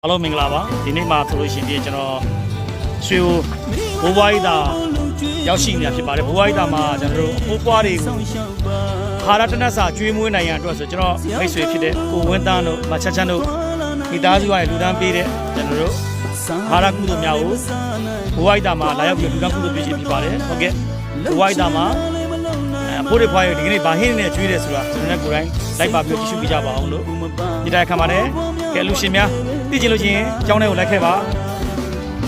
အားလုံးမင်္ဂလာပါဒီနေ့မှာဆိုလို့ရှိရင်ကျွန်တော်ရွှေဘိုးဘွားကြီးတာရောက်ရှိနေတာဖြစ်ပါတယ်ဘိုးဘွားကြီးတာမှာကျွန်တော်တို့ဘိုးဘွားတွေဟာရတနတ်စာကျွေးမွေးနိုင်ရန်အတွက်ဆိုကျွန်တော်မိတ်ဆွေဖြစ်တဲ့ကိုဝင်းသားတို့မချမ်းချမ်းတို့မိသားစုရဲ့လူတန်းပေးတဲ့ကျွန်တော်တို့ဟာရကုသိုလ်များကိုဘိုးဘွားကြီးတာမှာလာရောက်ပြီးလူတန်းကုသိုလ်ပြုခြင်းဖြစ်ပါတယ်ဟုတ်ကဲ့ဘိုးဘွားကြီးတာမှာဖိုးတွေဖွားရဒီကနေ့ဘာဟင်းနဲ့ကျွေးတယ်ဆိုတာကျွန်တော်လည်းကိုယ်တိုင်လိုက်ပါပြီးကြည့်ရှုပြကြပါအောင်လို့ဒီတိုင်းခံပါတယ်ကဲလူရှင်များသိချင်လို့ချင်းအကြောင်းလေးကိုလိုက်ခဲ့ပါ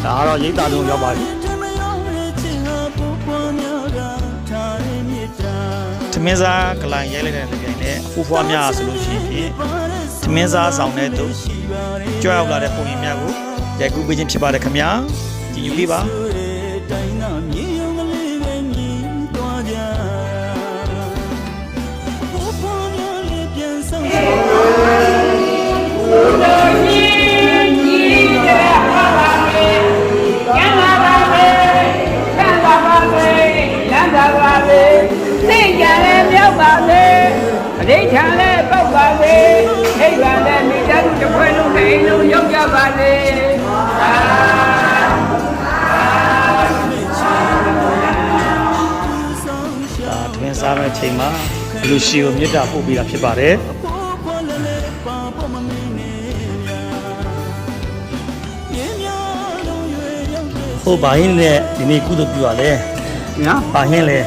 ဒါကတော့ရိတ်တာလုံးရောက်ပါပြီသမင်းစားကလိုင်ရိုက်လိုက်တဲ့ကြိမ်နဲ့ဖူးဖွားများဆိုလို့ရှိရင်သမင်းစားဆောင်တဲ့သူကြွရောက်လာတဲ့ပုံရိပ်များကိုရိုက်ကူးပေးခြင်းဖြစ်ပါတယ်ခင်ဗျာကြည့်ယူပေးပါသိကြလဲမြောက်ပါစေအဋ္ဌာလဲပောက်ပါစေအိဗံလဲမိသားစုတစ်ခွဲလုံးနဲ့အိမ်လုံးရောက်ကြပါစေtwin စားမဲ့ချိန်မှာလူရှိကိုမြစ်တာပို့ပြီးတာဖြစ်ပါတယ်ဟိုဘာဟင်းနဲ့ဒီနေ့ကုသိုလ်ပြုရလဲနော်ဘာဟင်းလဲ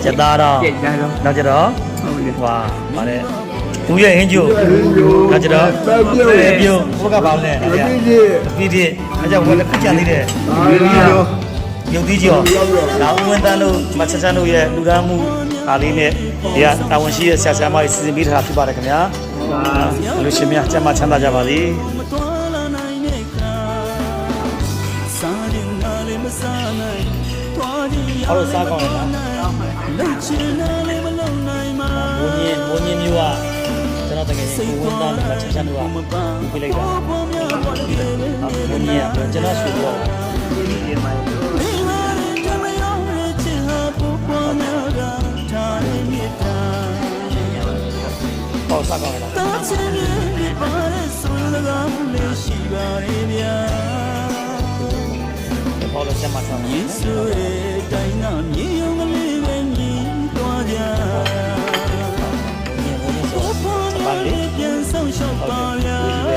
ကျက်သားတော့နောက်ကျတော့ဟွာပါတယ်ဦးရဲ့ဟင်းကျိုးနောက်ကျတော့ပြုတ်ဘုကဘာလဲပြီးဒီအကြောင်းဝယ်လက်ပြချသေးတယ်ရုပ်သီးကျော်နောက်ဦးဝင်းတန်းတို့မချမ်းချမ်းတို့ရဲ့လူသားမှုအားလေးနဲ့ဒီကတာဝန်ရှိတဲ့ဆရာဆရာမကြီးစီစဉ်ပေးထားဖြစ်ပါတယ်ခင်ဗျာလူရှင်များကျမ်းမာချမ်းသာကြပါစေ好了，啥搞的？模拟မျိုး啊，ကျွန်တော်တကယ်ကိုဝန်သားနဲ့ချက်ချက်တို့ကပြလိုက်တာ模拟อ่ะကျွန်တော်ရွှေတော့ဒီမိုင်းဟောစားကောင်းလား好了，先马上。耶稣的代那မြေယုံကလေးပဲညီသွားကြ။ဘုရားပြန်ဆောင်ရှောက်ပါလား